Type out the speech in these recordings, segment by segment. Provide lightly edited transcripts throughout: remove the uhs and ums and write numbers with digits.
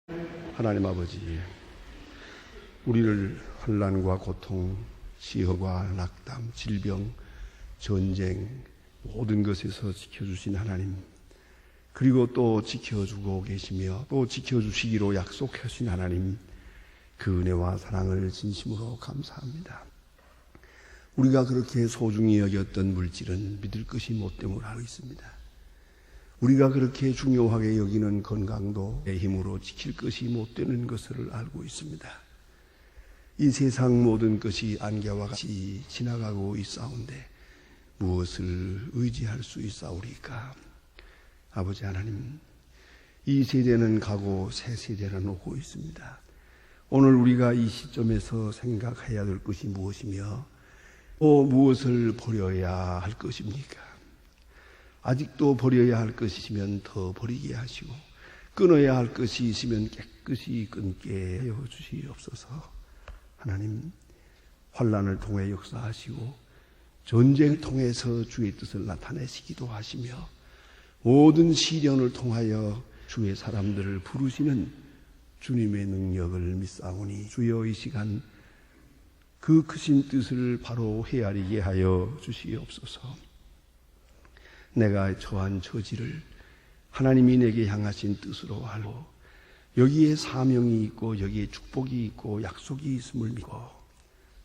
하나님 아버지, 우리를 환난과 고통, 시험과 낙담, 질병, 전쟁 모든 것에서 지켜주신 하나님, 그리고 또 지켜주고 계시며 또 지켜주시기로 약속하신 하나님, 그 은혜와 사랑을 진심으로 감사합니다. 우리가 그렇게 소중히 여겼던 물질은 믿을 것이 못됨을 알고 있습니다. 우리가 그렇게 중요하게 여기는 건강도 내 힘으로 지킬 것이 못되는 것을 알고 있습니다. 이 세상 모든 것이 안개와 같이 지나가고 있사온데 무엇을 의지할 수 있사오리까? 아버지 하나님, 이 세대는 가고 새 세대는 오고 있습니다. 오늘 우리가 이 시점에서 생각해야 될 것이 무엇이며 또 무엇을 버려야 할 것입니까? 아직도 버려야 할 것이시면 더 버리게 하시고 끊어야 할 것이 있으면 깨끗이 끊게 하여 주시옵소서. 하나님, 환난을 통해 역사하시고 전쟁을 통해서 주의 뜻을 나타내시기도 하시며 모든 시련을 통하여 주의 사람들을 부르시는 주님의 능력을 믿사오니 주여 이 시간 그 크신 뜻을 바로 헤아리게 하여 주시옵소서. 내가 처한 처지를 하나님이 내게 향하신 뜻으로 알고 여기에 사명이 있고 여기에 축복이 있고 약속이 있음을 믿고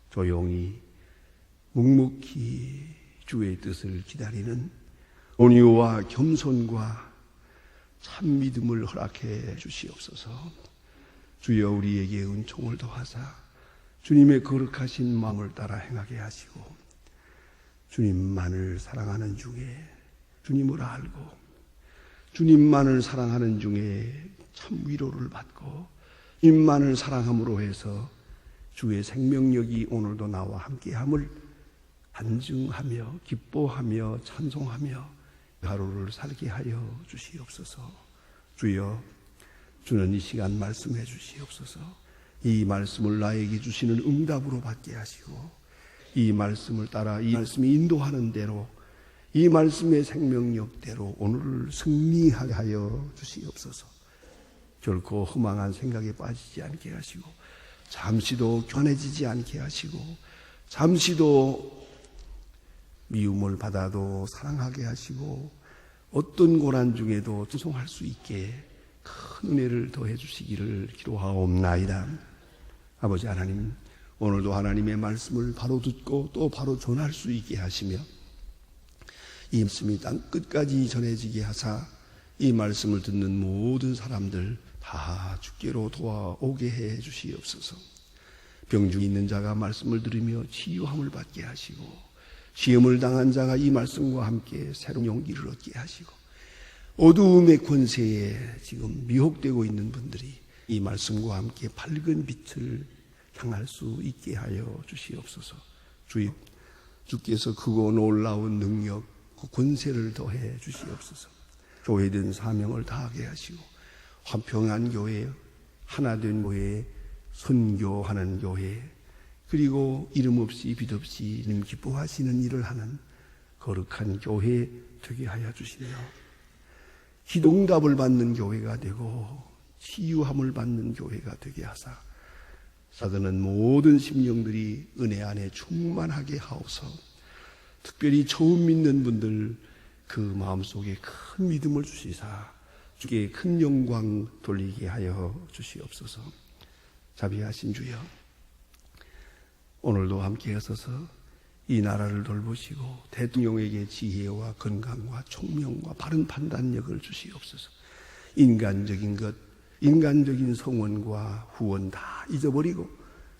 조용히 묵묵히 주의 뜻을 기다리는 온유와 겸손과 참 믿음을 허락해 주시옵소서. 주여 우리에게 은총을 더하사 주님의 거룩하신 마음을 따라 행하게 하시고 주님만을 사랑하는 중에 주님을 알고 주님만을 사랑하는 중에 참 위로를 받고 주님만을 사랑함으로 해서 주의 생명력이 오늘도 나와 함께함을 간증하며 기뻐하며 찬송하며 하루를 살게 하여 주시옵소서. 주여, 주는 이 시간 말씀해 주시옵소서. 이 말씀을 나에게 주시는 응답으로 받게 하시고 이 말씀을 따라 이 말씀이 인도하는 대로 이 말씀의 생명력대로 오늘을 승리하게 하여 주시옵소서. 결코 허망한 생각에 빠지지 않게 하시고 잠시도 교만해지지 않게 하시고 잠시도 미움을 받아도 사랑하게 하시고 어떤 고난 중에도 찬송할 수 있게 큰 은혜를 더해 주시기를 기도하옵나이다. 아버지 하나님, 오늘도 하나님의 말씀을 바로 듣고 또 바로 전할 수 있게 하시며 이 말씀이 땅 끝까지 전해지게 하사 이 말씀을 듣는 모든 사람들 다 주께로 도와오게 해 주시옵소서. 병중에 있는 자가 말씀을 들으며 치유함을 받게 하시고 시험을 당한 자가 이 말씀과 함께 새로운 용기를 얻게 하시고 어두움의 권세에 지금 미혹되고 있는 분들이 이 말씀과 함께 밝은 빛을 향할 수 있게 하여 주시옵소서. 주여, 주께서 크고 놀라운 능력, 그 권세를 더해 주시옵소서. 교회된 사명을 다하게 하시고 화평한 교회, 하나된 교회, 선교하는 교회, 그리고 이름 없이 빛 없이 님 기뻐하시는 일을 하는 거룩한 교회 되게 하여 주시며 기도응답을 받는 교회가 되고 치유함을 받는 교회가 되게 하사 사드는 모든 심령들이 은혜 안에 충만하게 하옵소. 특별히 처음 믿는 분들 그 마음속에 큰 믿음을 주시사 주께 큰 영광 돌리게 하여 주시옵소서. 자비하신 주여, 오늘도 함께 하소서. 이 나라를 돌보시고 대통령에게 지혜와 건강과 총명과 바른 판단력을 주시옵소서. 인간적인 것, 인간적인 성원과 후원 다 잊어버리고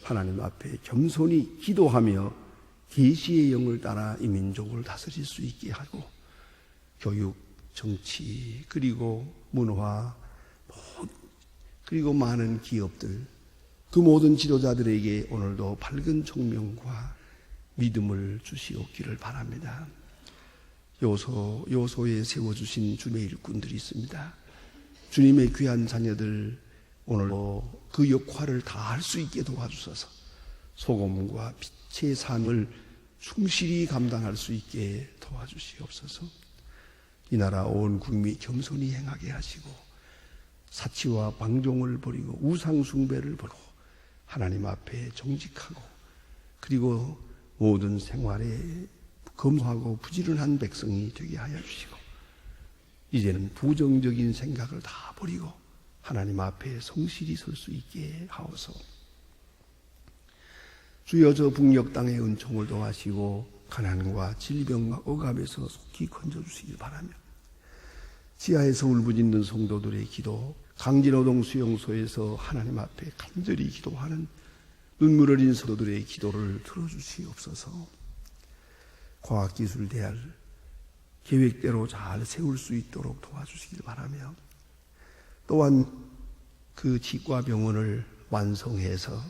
하나님 앞에 겸손히 기도하며 계시의 영을 따라 이 민족을 다스릴 수 있게 하고 교육, 정치, 그리고 문화, 그리고 많은 기업들, 그 모든 지도자들에게 오늘도 밝은 총명과 믿음을 주시옵기를 바랍니다. 요소에 세워주신 주님의 일꾼들이 있습니다. 주님의 귀한 자녀들 오늘도 그 역할을 다 할 수 있게 도와주셔서 소금과 빛의 삶을 충실히 감당할 수 있게 도와주시옵소서. 이 나라 온 국민이 겸손히 행하게 하시고 사치와 방종을 버리고 우상 숭배를 버리고 하나님 앞에 정직하고 그리고 모든 생활에 검소하고 부지런한 백성이 되게 하여 주시고 이제는 부정적인 생각을 다 버리고 하나님 앞에 성실히 설 수 있게 하옵소서. 주여 저 북녘 땅의 은총을 더하시고 가난과 질병과 억압에서 속히 건져주시길 바라며 지하에서 울부짖는 성도들의 기도, 강진노동 수용소에서 하나님 앞에 간절히 기도하는 눈물 흘린 성도들의 기도를 들어주시옵소서. 과학기술 대학 계획대로 잘 세울 수 있도록 도와주시길 바라며 또한 그 치과병원을 완성해서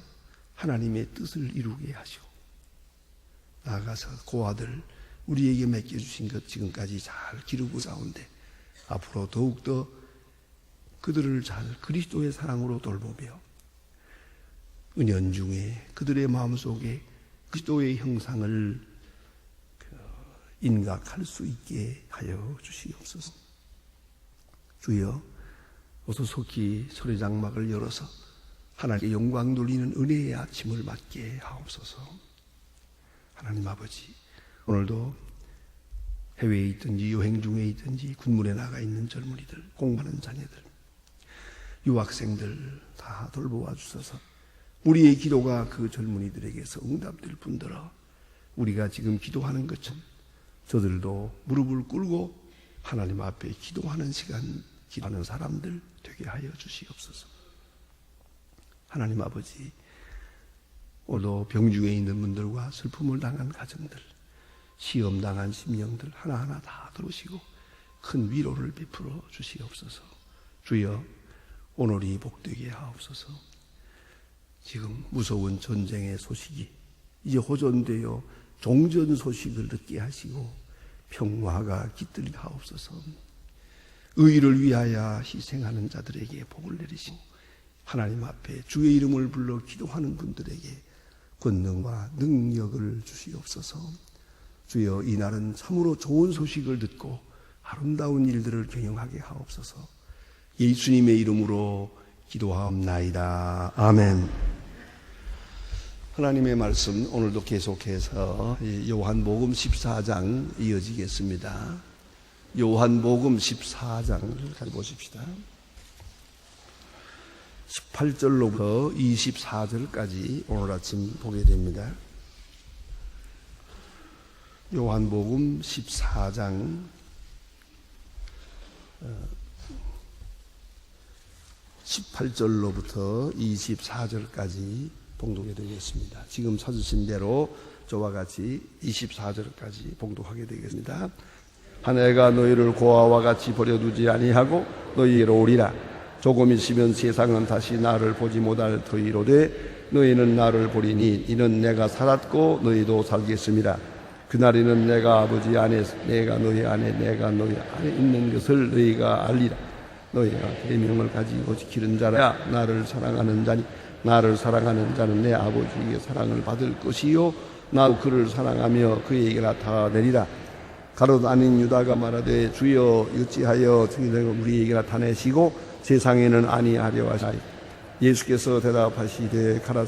하나님의 뜻을 이루게 하시고 나아가서 고아들 우리에게 맡겨주신 것 지금까지 잘 기르고 싸운데 앞으로 더욱더 그들을 잘 그리스도의 사랑으로 돌보며 은연중에 그들의 마음속에 그리스도의 형상을 인각할 수 있게 하여 주시옵소서. 주여 어서 속히 소래장막을 열어서 하나님께 영광 돌리는 은혜의 아침을 맞게 하옵소서. 하나님 아버지, 오늘도 해외에 있든지 여행 중에 있든지 군문에 나가 있는 젊은이들, 공부하는 자녀들, 유학생들 다 돌보아 주셔서 우리의 기도가 그 젊은이들에게서 응답될 뿐더러 우리가 지금 기도하는 것처럼 저들도 무릎을 꿇고 하나님 앞에 기도하는 시간, 기도하는 사람들 되게 하여 주시옵소서. 하나님 아버지, 오늘도 병중에 있는 분들과 슬픔을 당한 가정들, 시험 당한 심령들 하나하나 다 들으시고 큰 위로를 베풀어 주시옵소서. 주여 오늘이 복되게 하옵소서. 지금 무서운 전쟁의 소식이 이제 호전되어 종전 소식을 듣게 하시고 평화가 깃들게 하옵소서. 의를 위하여 희생하는 자들에게 복을 내리시고 하나님 앞에 주의 이름을 불러 기도하는 분들에게 권능과 능력을 주시옵소서. 주여 이날은 참으로 좋은 소식을 듣고 아름다운 일들을 경영하게 하옵소서. 예수님의 이름으로 기도하옵나이다. 아멘. 하나님의 말씀 오늘도 계속해서 요한복음 14장 이어지겠습니다. 요한복음 14장을 가져 보십시다. 18절로부터 24절까지 오늘 아침 보게 됩니다. 요한복음 14장 18절로부터 24절까지 봉독해 드리겠습니다. 지금 찾으신 대로 저와 같이 24절까지 봉독하게 되겠습니다. 하늘가 너희를 고아와 같이 버려두지 아니하고 너희로 오리라. 조금 있으면 세상은 다시 나를 보지 못할 터이로되 너희는 나를 보리니 이는 내가 살았고 너희도 살겠음이라. 그날에는 내가 아버지 안에 내가 너희 안에 내가 너희 안에 있는 것을 너희가 알리라. 너희가 계명을 가지고 지키는 자라. 나를 사랑하는 자니 나를 사랑하는 자는 내 아버지의 사랑을 받을 것이요 나도 그를 사랑하며 그에게 나타내리라. 가롯 아닌 유다가 말하되 주여 어찌하여 우리에게 나타내시고 세상에는 아니하려 하시나이까. 예수께서 대답하시되 가라.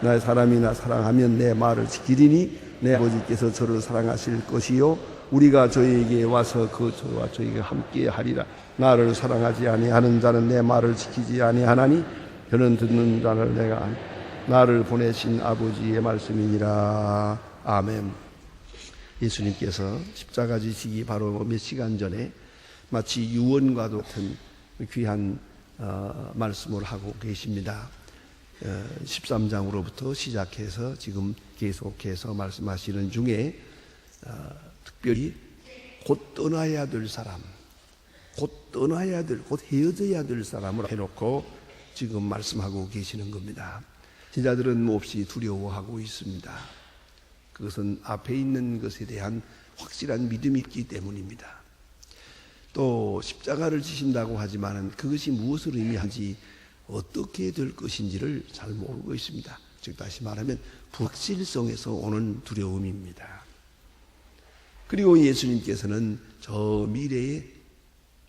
나의 사람이 나 사랑하면 내 말을 지키리니 내 아버지께서 저를 사랑하실 것이요 우리가 저에게 와서 저와 저에게 함께 하리라. 나를 사랑하지 아니하는 자는 내 말을 지키지 아니하나니 저는 듣는 자를 내가 나를 보내신 아버지의 말씀이니라. 아멘. 예수님께서 십자가 지시기 바로 몇 시간 전에 마치 유언과도 같은 귀한 말씀을 하고 계십니다. 13장으로부터 시작해서 지금 계속해서 말씀하시는 중에 특별히 곧 떠나야 될 사람, 곧 떠나야 될, 곧 헤어져야 될 사람을 해놓고 지금 말씀하고 계시는 겁니다. 제자들은 몹시 두려워하고 있습니다. 그것은 앞에 있는 것에 대한 확실한 믿음이 있기 때문입니다. 또 십자가를 지신다고 하지만 그것이 무엇을 의미하는지 어떻게 될 것인지를 잘 모르고 있습니다. 즉 다시 말하면 불확실성에서 오는 두려움입니다. 그리고 예수님께서는 저 미래에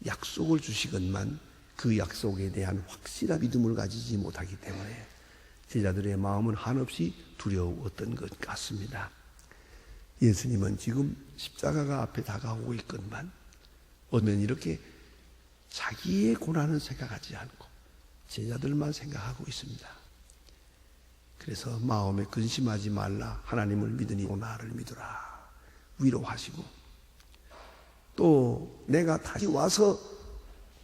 약속을 주시건만 그 약속에 대한 확실한 믿음을 가지지 못하기 때문에 제자들의 마음은 한없이 두려웠던 것 같습니다. 예수님은 지금 십자가가 앞에 다가오고 있건만 어쩌면 이렇게 자기의 고난을 생각하지 않고 제자들만 생각하고 있습니다. 그래서 마음에 근심하지 말라, 하나님을 믿으니 나를 믿으라 위로하시고, 또 내가 다시 와서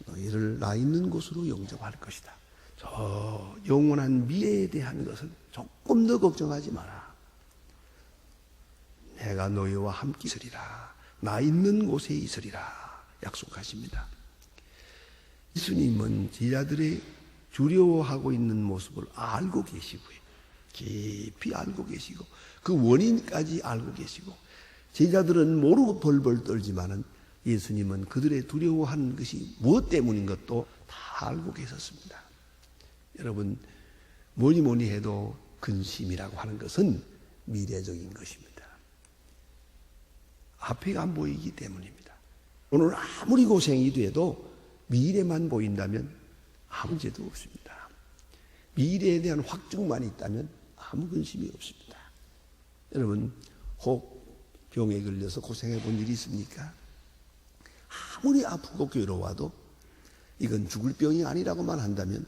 너희를 나 있는 곳으로 영접할 것이다. 저 영원한 미래에 대한 것은 조금 더 걱정하지 마라. 내가 너희와 함께 있으리라. 나 있는 곳에 있으리라 약속하십니다. 예수님은 제자들의 두려워하고 있는 모습을 알고 계시고요, 깊이 알고 계시고 그 원인까지 알고 계시고, 제자들은 모르고 벌벌 떨지만은 예수님은 그들의 두려워하는 것이 무엇 때문인 것도 다 알고 계셨습니다. 여러분, 뭐니 해도 근심이라고 하는 것은 미래적인 것입니다. 앞에가 안 보이기 때문입니다. 오늘 아무리 고생이 돼도 미래만 보인다면 아무 문제도 없습니다. 미래에 대한 확증만 있다면 아무 근심이 없습니다. 여러분, 혹 병에 걸려서 고생해 본 일이 있습니까? 아무리 아프고 괴로워도 이건 죽을 병이 아니라고만 한다면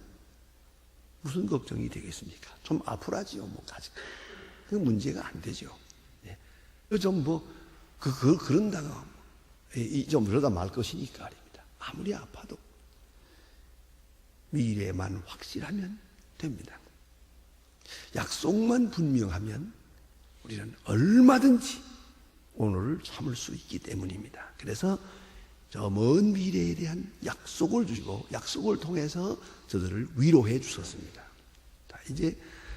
무슨 걱정이 되겠습니까? 좀 아프라지요, 뭐, 아직. 그 문제가 안 되죠. 예. 좀 그런다가, 좀 그러다 말 것이니까 아닙니다. 아무리 아파도 미래만 확실하면 됩니다. 약속만 분명하면 우리는 얼마든지 오늘을 참을 수 있기 때문입니다. 그래서 저 먼 미래에 대한 약속을 주시고 약속을 통해서 저들을 위로해 주셨습니다. 자, 이제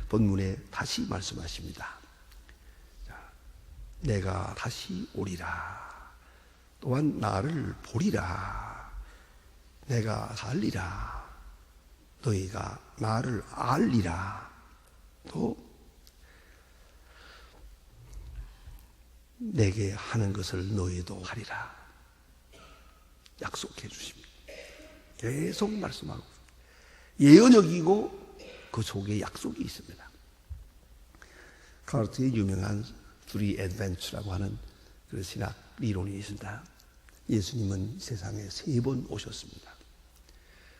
본문에 다시 말씀하십니다. 자, 내가 다시 오리라. 또한 나를 보리라. 내가 살리라. 너희가 나를 알리라. 또 내게 하는 것을 너희도 하리라. 약속해 주십니다. 계속 말씀하고 예언적이고 그 속에 약속이 있습니다. 카르트의 유명한 Three Advents라고 하는 그 신학 이론이 있습니다. 예수님은 세상에 3번 오셨습니다.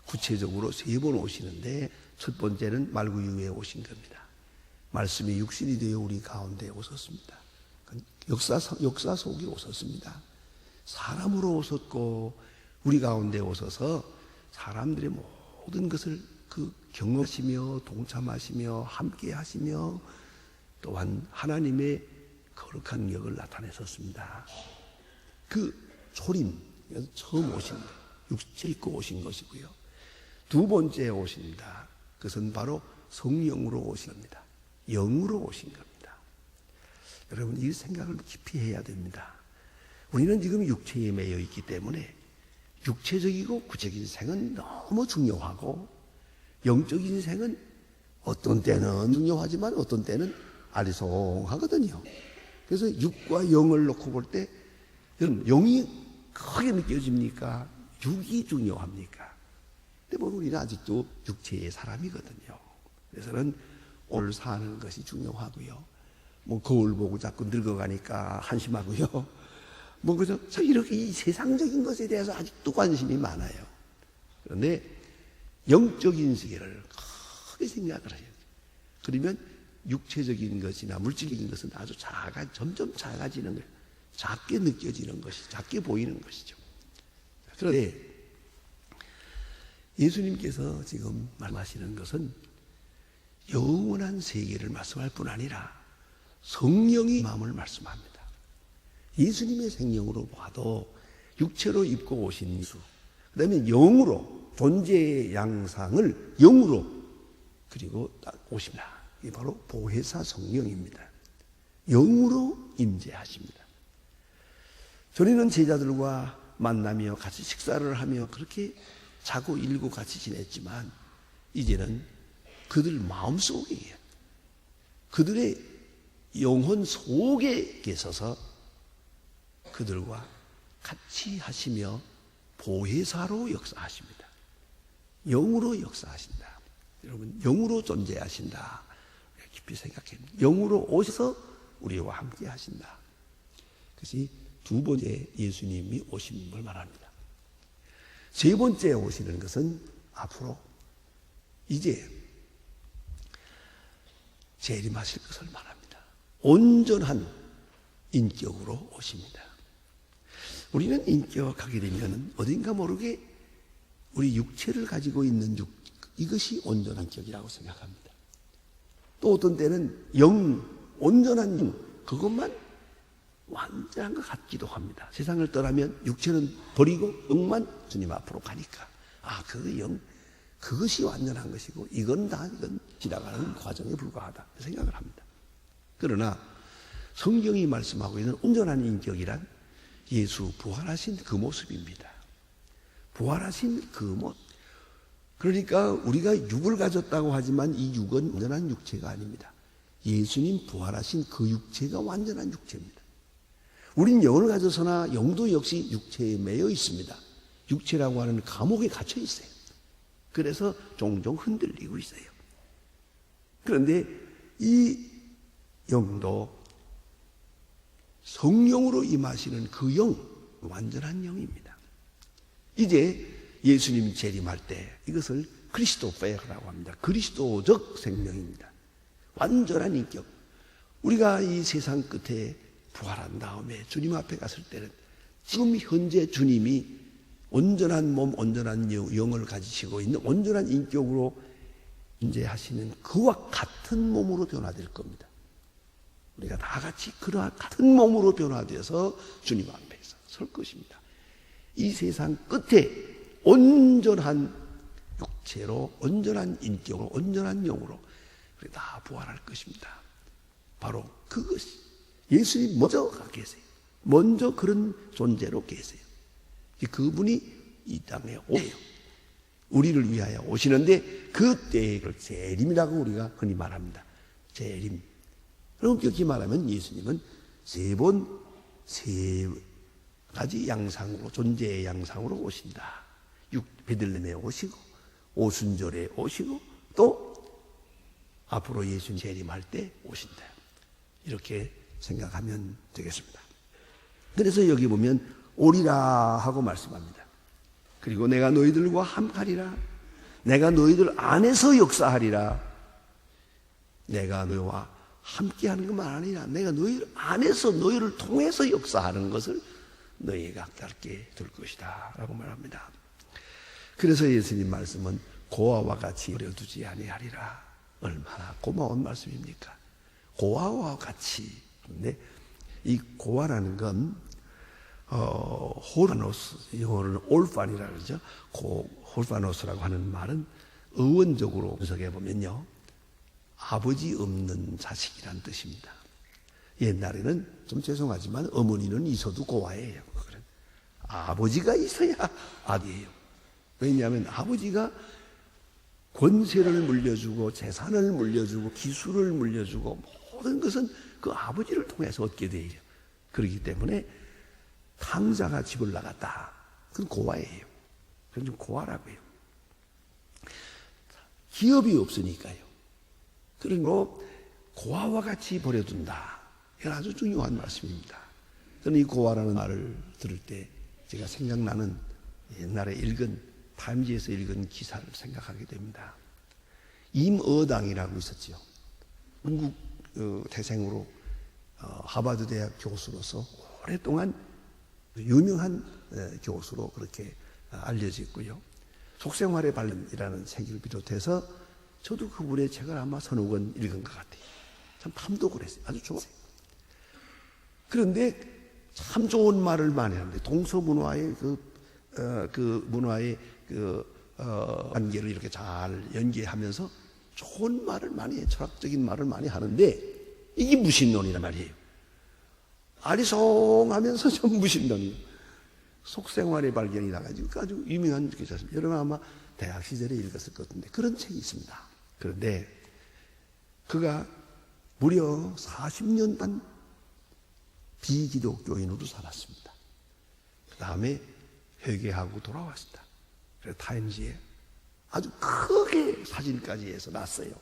구체적으로 3번 오시는데 첫 번째는 말구유에 오신 겁니다. 말씀이 육신이 되어 우리 가운데 오셨습니다. 역사 속에 오셨습니다. 사람으로 오셨고 우리 가운데 오셔서 사람들의 모든 것을 경험하시며 동참하시며 함께 하시며 또한 하나님의 거룩한 역을 나타내셨습니다. 그 초림, 처음 오신 것, 육체 입고 오신 것이고요. 두 번째 오십니다. 그것은 바로 성령으로 오신 겁니다. 영으로 오신 겁니다. 여러분, 이 생각을 깊이 해야 됩니다. 우리는 지금 육체에 매여 있기 때문에 육체적이고 구체적인 생은 너무 중요하고 영적인 생은 어떤 때는 중요하지만 어떤 때는 아리송하거든요. 그래서 육과 영을 놓고 볼 때 여러분, 영이 크게 느껴집니까? 육이 중요합니까? 근데 뭐 우리는 아직도 육체의 사람이거든요. 그래서는 오늘 사는 것이 중요하고요. 뭐 거울 보고 자꾸 늙어가니까 한심하고요. 뭐 그죠? 이렇게 이 세상적인 것에 대해서 아직도 관심이 많아요. 그런데 영적인 세계를 크게 생각을 해요. 그러면 육체적인 것이나 물질적인 것은 아주 점점 작아지는 거예요. 작게 느껴지는 것이, 작게 보이는 것이죠. 그런데 예수님께서 지금 말씀하시는 것은 영원한 세계를 말씀할 뿐 아니라 성령의 마음을 말씀합니다. 예수님의 생명으로 봐도 육체로 입고 오신 예수, 그 다음에 영으로, 존재의 양상을 영으로 그리고 딱 오십니다. 이게 바로 보혜사 성령입니다. 영으로 임재하십니다. 저희는 제자들과 만나며 같이 식사를 하며 그렇게 자고 일고 같이 지냈지만 이제는 그들 마음속에, 그들의 영혼 속에 계셔서 그들과 같이 하시며 보혜사로 역사하십니다. 영으로 역사하신다. 여러분, 영으로 존재하신다. 깊이 생각해요. 영으로 오셔서 우리와 함께 하신다. 그것이 두 번째 예수님이 오심을 말합니다. 세 번째 오시는 것은 앞으로 이제 재림하실 것을 말합니다. 온전한 인격으로 오십니다. 우리는 인격하게 되면 어딘가 모르게 우리 육체를 가지고 있는 이것이 온전한 격이라고 생각합니다. 또 어떤 때는 온전한 그것만 완전한 것 같기도 합니다. 세상을 떠나면 육체는 버리고 영만 주님 앞으로 가니까 그것이 완전한 것이고 이건 지나가는 과정에 불과하다 생각을 합니다. 그러나 성경이 말씀하고 있는 온전한 인격이란 예수 부활하신 그 모습입니다. 부활하신 그 모습. 그러니까 우리가 육을 가졌다고 하지만 이 육은 온전한 육체가 아닙니다. 예수님 부활하신 그 육체가 완전한 육체입니다. 우린 영을 가져서나 영도 역시 육체에 매여 있습니다. 육체라고 하는 감옥에 갇혀 있어요. 그래서 종종 흔들리고 있어요. 그런데 이 영도 성령으로 임하시는 그 영, 완전한 영입니다. 이제 예수님 재림할 때 이것을 크리스토페라고 합니다. 그리스도적 생명입니다. 완전한 인격. 우리가 이 세상 끝에 부활한 다음에 주님 앞에 갔을 때는 지금 현재 주님이 온전한 몸, 온전한 영을 가지시고 있는 온전한 인격으로 존재하시는 그와 같은 몸으로 변화될 겁니다. 우리가 다 같이 그러한 같은 몸으로 변화되어서 주님 앞에서 설 것입니다. 이 세상 끝에 온전한 육체로, 온전한 인격으로, 온전한 영으로 우리 다 부활할 것입니다. 바로 그것이 예수님 먼저 계세요. 먼저 그런 존재로 계세요. 그분이 이 땅에 오세요. 우리를 위하여 오시는데 그때의 재림이라고 우리가 흔히 말합니다. 재림. 엄격히 말하면 예수님은 세 가지 양상으로, 존재의 양상으로 오신다. 베들레헴에 오시고, 오순절에 오시고, 또 앞으로 예수님 재림할 때 오신다. 이렇게 생각하면 되겠습니다. 그래서 여기 보면 오리라 하고 말씀합니다. 그리고 내가 너희들과 함께하리라. 내가 너희들 안에서 역사하리라. 내가 너희와 함께하는 것만 아니라 내가 너희 안에서 너희를 통해서 역사하는 것을 너희가 깨닫게 될 것이다 라고 말합니다. 그래서 예수님 말씀은 고아와 같이 버려두지 아니하리라. 얼마나 고마운 말씀입니까? 고아와 같이. 근데 이 고아라는 건 호르파노스, 영어로는 올판이라 그러죠. 홀파노스라고 하는 말은 어원적으로 분석해 보면요, 아버지 없는 자식이란 뜻입니다. 옛날에는 좀 죄송하지만 어머니는 있어도 고아예요. 아버지가 있어야 아들이에요. 왜냐하면 아버지가 권세를 물려주고 재산을 물려주고 기술을 물려주고 모든 것은 그 아버지를 통해서 얻게 돼요. 그렇기 때문에 탕자가 집을 나갔다. 그건 고아예요. 그건 좀 고아라고 해요. 기업이 없으니까요. 그리고 고아와 같이 버려둔다. 이건 아주 중요한 말씀입니다. 저는 이 고아라는 말을 들을 때 제가 생각나는 옛날에 타임지에서 읽은 기사를 생각하게 됩니다. 임어당이라고 있었죠. 영국 태생으로 하버드 대학 교수로서 오랫동안 유명한 교수로 그렇게 알려졌고요. 속생활의 발견이라는 책을 비롯해서 저도 그분의 책을 아마 서너 권 읽은 것 같아요. 참 탐독을 했어요. 아주 좋았어요. 그런데 참 좋은 말을 많이 하는데 동서문화의 문화의 관계를 이렇게 잘 연계하면서 좋은 말을 많이 해요. 철학적인 말을 많이 하는데 이게 무신론이란 말이에요. 아리송하면서 좀 무신론이에요. 속생활의 발견이 나가지고 아주 유명한 기사입니다. 여러분 아마 대학 시절에 읽었을 것 같은데 그런 책이 있습니다. 그런데 그가 무려 40년 반 비기독교인으로 살았습니다. 그 다음에 회개하고 돌아왔습니다. 그래서 타임지에 아주 크게 사진까지 해서 놨어요.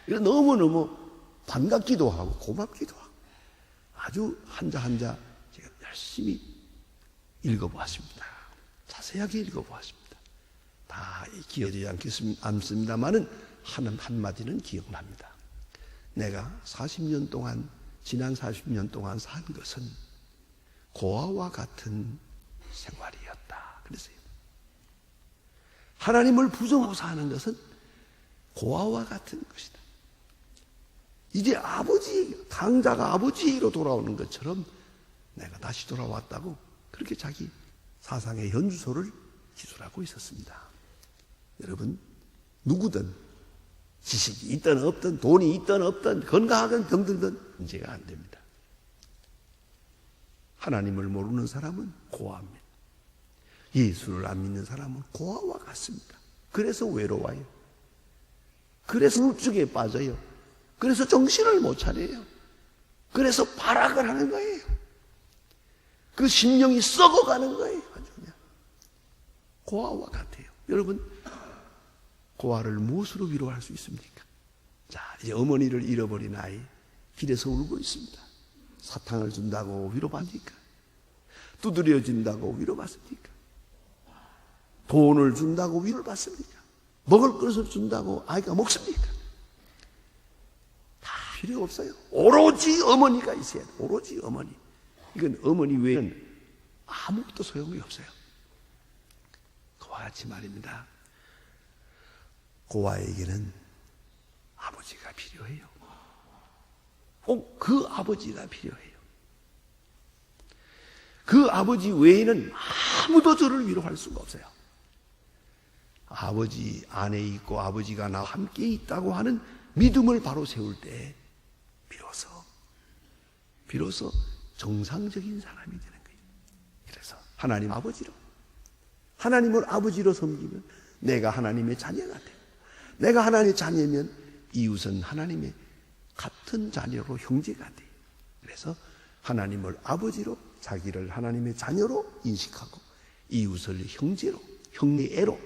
그래서 너무너무 반갑기도 하고 고맙기도 하고 아주 한자 한자 제가 열심히 읽어보았습니다. 자세하게 읽어보았습니다. 다 기억되지 않습니다만은 한마디는 기억납니다. 내가 40년 동안, 지난 40년 동안 산 것은 고아와 같은 생활이었다. 그랬어요. 하나님을 부정하고 사는 것은 고아와 같은 것이다. 이제 강자가 아버지로 돌아오는 것처럼 내가 다시 돌아왔다고 그렇게 자기 사상의 현주소를 기술하고 있었습니다. 여러분, 누구든 지식이 있든 없든 돈이 있든 없든 건강하든 병들든 문제가 안 됩니다. 하나님을 모르는 사람은 고아입니다. 예수를 안 믿는 사람은 고아와 같습니다. 그래서 외로워요. 그래서 우울증에 빠져요. 그래서 정신을 못 차려요. 그래서 발악을 하는 거예요. 그 심령이 썩어가는 거예요. 아주 그냥 고아와 같아요. 여러분, 고아를 무엇으로 위로할 수 있습니까? 자, 이제 어머니를 잃어버린 아이 길에서 울고 있습니다. 사탕을 준다고 위로받습니까? 두드려진다고 위로받습니까? 돈을 준다고 위로를 받습니까? 먹을 것을 준다고 아이가 먹습니까? 다 필요 없어요. 오로지 어머니가 있어야 돼요. 오로지 어머니. 이건 어머니 외에는 아무것도 소용이 없어요. 그와 같이 말입니다. 고아에게는 아버지가 필요해요. 꼭 그 아버지가 필요해요. 그 아버지 외에는 아무도 저를 위로할 수가 없어요. 아버지 안에 있고 아버지가 나와 함께 있다고 하는 믿음을 바로 세울 때 비로소 정상적인 사람이 되는 거예요. 그래서 하나님을 아버지로 섬기면 내가 하나님의 자녀가 돼요. 내가 하나님의 자녀면 이웃은 하나님의 같은 자녀로 형제가 돼요. 그래서 하나님을 아버지로, 자기를 하나님의 자녀로 인식하고 이웃을 형제로, 형제애로,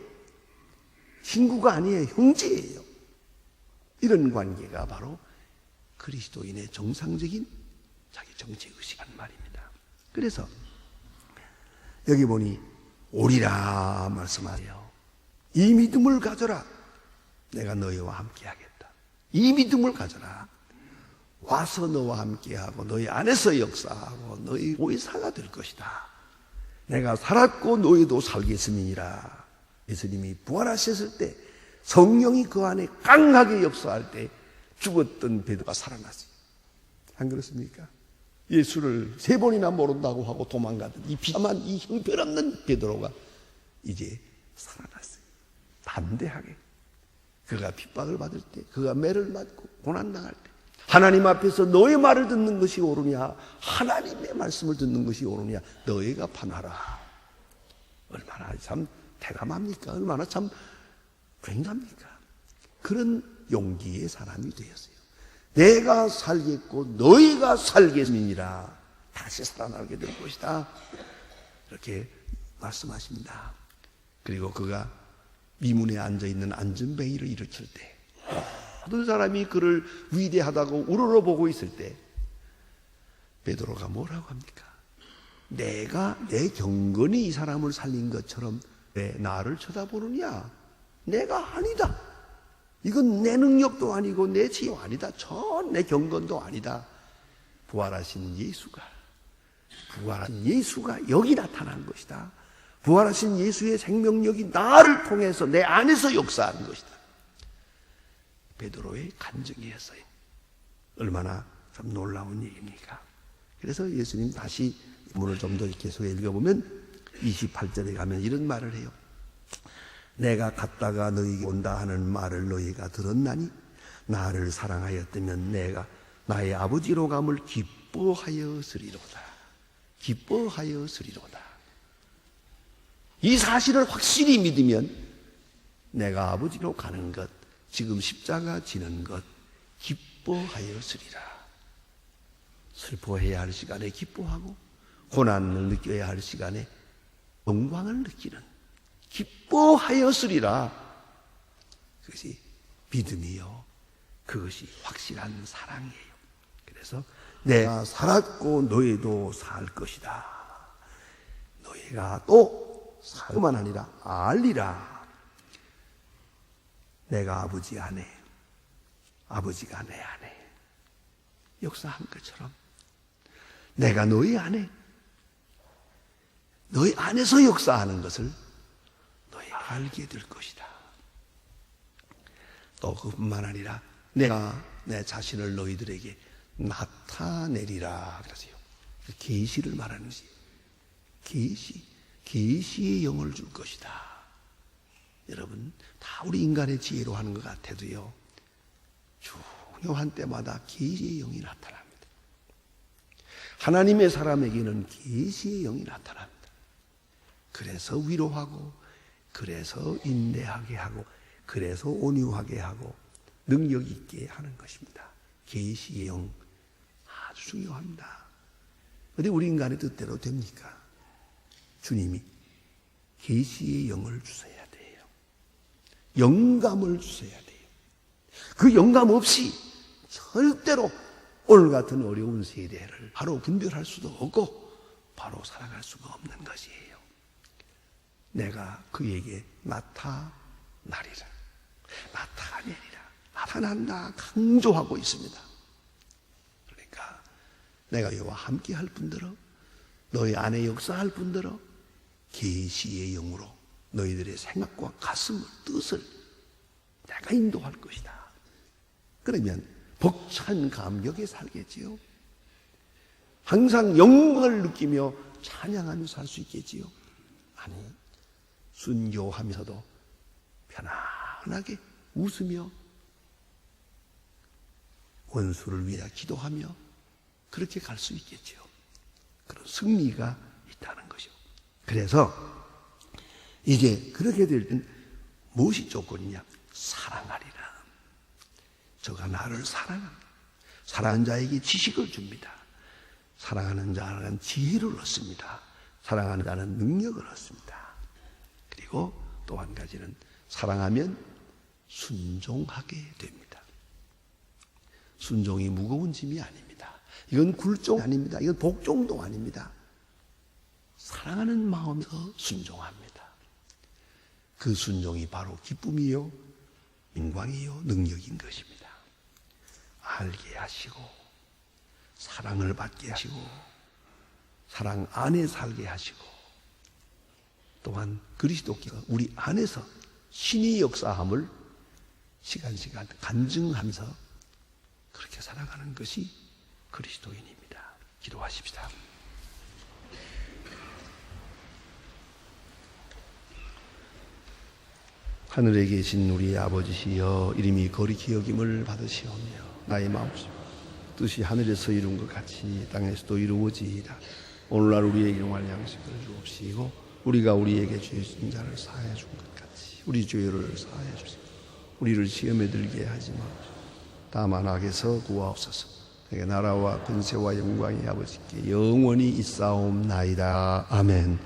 친구가 아니에요. 형제예요. 이런 관계가 바로 그리스도인의 정상적인 자기 정체의식이란 말입니다. 그래서 여기 보니 오리라 말씀하세요. 이 믿음을 가져라. 내가 너희와 함께하겠다. 이 믿음을 가져라. 와서 너와 함께하고 너희 안에서 역사하고 너희 보혜사가 될 것이다. 내가 살았고 너희도 살겠음이니라. 예수님이 부활하셨을 때 성령이 그 안에 강하게 역사할 때 죽었던 베드로가 살아났어요. 안 그렇습니까? 예수를 3번이나 모른다고 하고 도망가던 이 비참한 이 형편없는 베드로가 이제 살아났어요. 담대하게. 그가 핍박을 받을 때, 그가 매를 맞고 고난당할 때 하나님 앞에서 너의 말을 듣는 것이 옳으냐, 하나님의 말씀을 듣는 것이 옳으냐, 너희가 판하라. 얼마나 참 대담합니까? 얼마나 참 굉장합니까? 그런 용기의 사람이 되었어요. 내가 살겠고 너희가 살겠음이니라. 다시 살아나게 될 것이다. 이렇게 말씀하십니다. 그리고 그가 미문에 앉아있는 안전뱅이를 일으킬 때 모든 사람이 그를 위대하다고 우러러보고 있을 때 베드로가 뭐라고 합니까? 내가 내 경건이 이 사람을 살린 것처럼 왜 나를 쳐다보느냐? 내가 아니다. 이건 내 능력도 아니고 내 지혜도 아니다. 전 내 경건도 아니다. 부활하신 예수가 여기 나타난 것이다. 부활하신 예수의 생명력이 나를 통해서 내 안에서 역사하는 것이다. 베드로의 간증이었어요. 얼마나 참 놀라운 얘기입니까? 그래서 예수님 다시 문을 좀 더 계속 읽어보면 28절에 가면 이런 말을 해요. 내가 갔다가 너희에게 온다 하는 말을 너희가 들었나니 나를 사랑하였다면 내가 나의 아버지로 감을 기뻐하였으리로다. 이 사실을 확실히 믿으면 내가 아버지로 가는 것, 지금 십자가 지는 것 기뻐하였으리라. 슬퍼해야 할 시간에 기뻐하고 고난을 느껴야 할 시간에 영광을 느끼는 기뻐하였으리라. 것이 믿음이요. 그것이 확실한 사랑이에요. 그래서 내가 살았고 너희도 살 것이다. 너희가 또 살만 아니라 알리라. 내가 아버지 안에, 아버지가 내 안에 역사한 것처럼 내가 너희 안에, 너희 안에서 역사하는 것을 너희가 알게 될 것이다. 또 그뿐만 아니라 내가 내 자신을 너희들에게 나타내리라 그러세요. 계시를 말하는 것이 계시의 영을 줄 것이다. 여러분, 다 우리 인간의 지혜로 하는 것 같아도요, 중요한 때마다 계시의 영이 나타납니다. 하나님의 사람에게는 계시의 영이 나타납니다. 그래서 위로하고, 그래서 인내하게 하고, 그래서 온유하게 하고 능력 있게 하는 것입니다. 계시의 영 아주 중요합니다. 그런데 우리 인간의 뜻대로 됩니까? 주님이 계시의 영을 주셔야 돼요. 영감을 주셔야 돼요. 그 영감 없이 절대로 오늘 같은 어려운 세대를 바로 분별할 수도 없고 바로 살아갈 수가 없는 것이에요. 내가 그에게 나타나리라. 나타내리라. 나타난다 강조하고 있습니다. 그러니까 내가 여호와 함께 할 뿐더러 너희 안에 역사할 뿐더러 계시의 영으로 너희들의 생각과 가슴을, 뜻을 내가 인도할 것이다. 그러면 벅찬 감격에 살겠지요. 항상 영광을 느끼며 찬양하며 살 수 있겠지요. 아니, 순교하면서도 편안하게 웃으며 원수를 위해 기도하며 그렇게 갈 수 있겠죠. 그런 승리가 있다는 것이요. 그래서 이제 그렇게 될 땐 무엇이 조건이냐? 사랑하리라. 저가 나를 사랑합니다. 사랑하는 자에게 지식을 줍니다. 사랑하는 자는 지혜를 얻습니다. 사랑하는 자는 능력을 얻습니다. 그리고 또 한 가지는 사랑하면 순종하게 됩니다. 순종이 무거운 짐이 아닙니다. 이건 굴종 아닙니다. 이건 복종도 아닙니다. 사랑하는 마음에서 순종합니다. 그 순종이 바로 기쁨이요, 영광이요, 능력인 것입니다. 알게 하시고 사랑을 받게 하시고 사랑 안에 살게 하시고 또한 그리스도께서 우리 안에서 신이 역사함을 시간시간 간증하면서 그렇게 살아가는 것이 그리스도인입니다. 기도하십시다. 하늘에 계신 우리 아버지시여, 이름이 거룩히 여김을 받으시오며 나의 마음속 뜻이 하늘에서 이룬 것 같이 땅에서도 이루어지이다. 오늘날 우리에게 일용할 양식을 주옵시고 우리가 우리에게 죄 지은 자를 사하여 준 것 같이 우리 죄를 사하여 주시고 우리를 시험에 들게 하지 마옵소서. 다만 악에서 구하옵소서. 내게 나라와 권세와 영광이 아버지께 영원히 있사옵나이다. 아멘.